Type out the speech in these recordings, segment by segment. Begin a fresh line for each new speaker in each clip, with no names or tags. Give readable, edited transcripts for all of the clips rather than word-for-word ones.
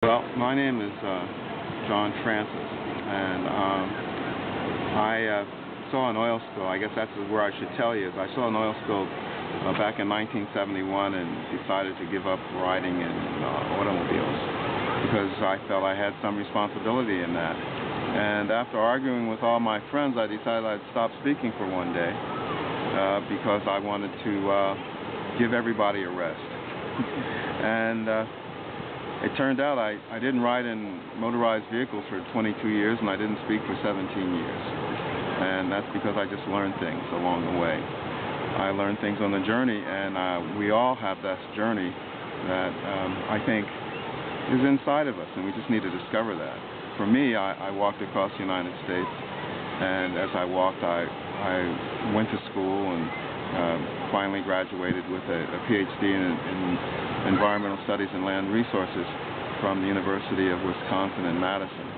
Well, my name is John Francis, and I saw an oil spill. I guess that's where I should tell you. I saw an oil spill back in 1971 and decided to give up riding in automobiles because I felt I had some responsibility in that. And after arguing with all my friends, I decided I'd stop speaking for one day because I wanted to give everybody a rest. And it turned out I didn't ride in motorized vehicles for 22 years, and I didn't speak for 17 years. And that's because I just learned things along the way. I learned things on the journey, and we all have that journey that I think is inside of us, and we just need to discover that. For me, I walked across the United States, and as I walked, I went to school and finally graduated with a PhD in Environmental Studies and Land Resources from the University of Wisconsin in Madison.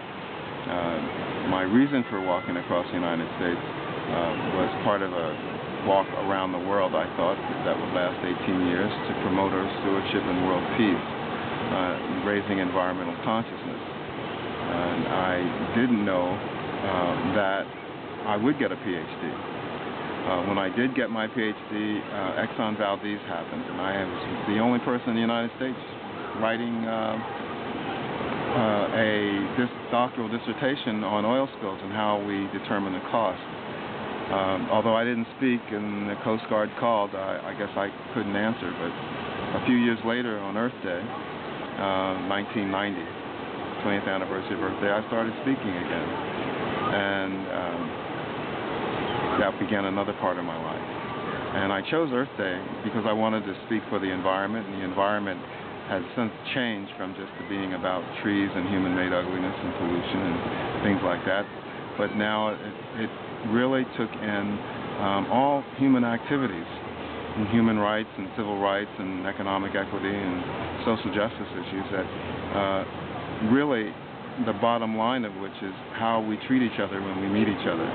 My reason for walking across the United States was part of a walk around the world, I thought, that would last 18 years to promote Earth stewardship and world peace, raising environmental consciousness. And I didn't know that I would get a PhD. When I did get my PhD, Exxon Valdez happened, and I was the only person in the United States writing a doctoral dissertation on oil spills and how we determine the cost. Although I didn't speak and the Coast Guard called, I guess I couldn't answer, but a few years later on Earth Day, 1990, 20th anniversary of Earth Day, I started speaking again. And that began another part of my life. And I chose Earth Day because I wanted to speak for the environment, and the environment has since changed from just being about trees and human-made ugliness and pollution and things like that. But now it really took in all human activities, and human rights and civil rights and economic equity and social justice issues that really the bottom line of which is how we treat each other when we meet each other.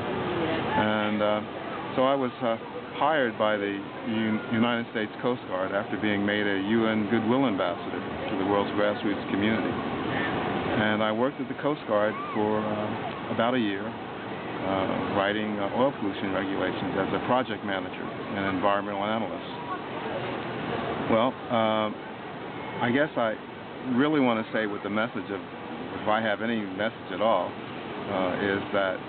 And so I was hired by the United States Coast Guard after being made a UN Goodwill Ambassador to the world's grassroots community. And I worked at the Coast Guard for about a year, writing oil pollution regulations as a project manager and environmental analyst. Well, I guess I really want to say with the message of, if I have any message at all, is that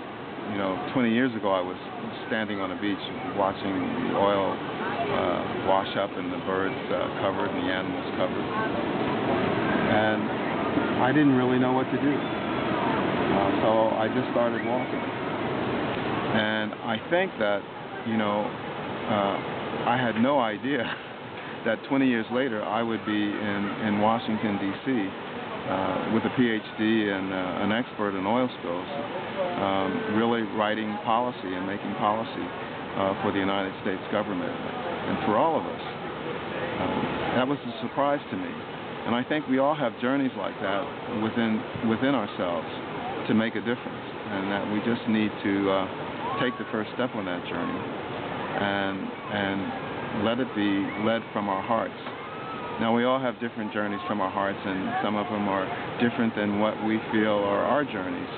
20 years ago I was standing on a beach watching the oil wash up and the birds covered and the animals covered. And I didn't really know what to do. So I just started walking. And I think that, I had no idea that 20 years later I would be in Washington, D.C., with a PhD and an expert in oil spills, really writing policy and making policy for the United States government and for all of us. That was a surprise to me. And I think we all have journeys like that within ourselves to make a difference, and that we just need to take the first step on that journey and let it be led from our hearts. Now, we all have different journeys from our hearts, and some of them are different than what we feel are our journeys.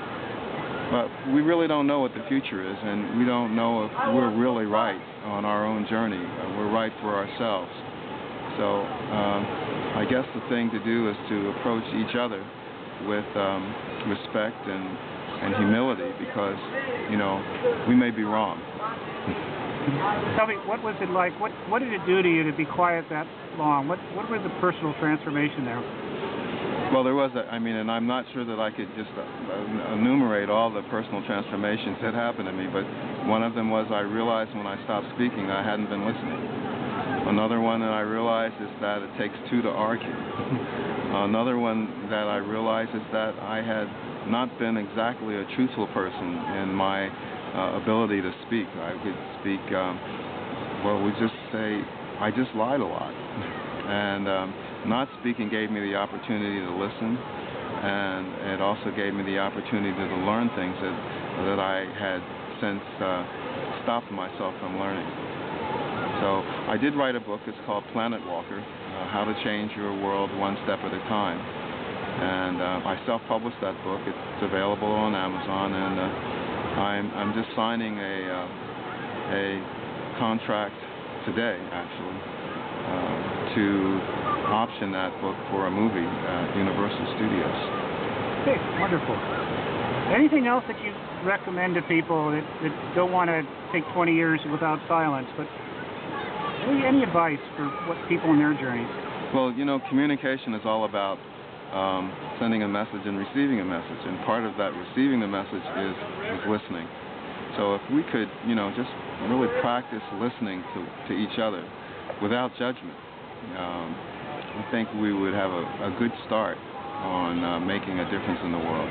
But we really don't know what the future is, and we don't know if we're really right on our own journey. We're right for ourselves. So I guess the thing to do is to approach each other with respect and humility, because, we may be wrong.
Tell me, what was it like? What did it do to you to be quiet that long? What was the personal transformation there?
Well, there was and I'm not sure that I could just enumerate all the personal transformations that happened to me, but one of them was I realized when I stopped speaking that I hadn't been listening. Another one that I realized is that it takes two to argue. Another one that I realized is that I had not been exactly a truthful person in my ability to speak. I could speak, we just say, I just lied a lot. And not speaking gave me the opportunity to listen, and it also gave me the opportunity to learn things that I had since stopped myself from learning. So I did write a book. It's called Planet Walker, How to Change Your World One Step at a Time. And I self-published that book. It's available on Amazon, and I'm just signing a contract today, actually, to option that book for a movie at Universal Studios.
Okay, wonderful. Anything else that you recommend to people that don't want to take 20 years without silence, but any advice for what people in their journeys?
Well, you know, communication is all about sending a message and receiving a message, and part of that receiving the message is listening. So if we could, you know, just really practice listening to each other without judgment, I think we would have a good start on making a difference in the world.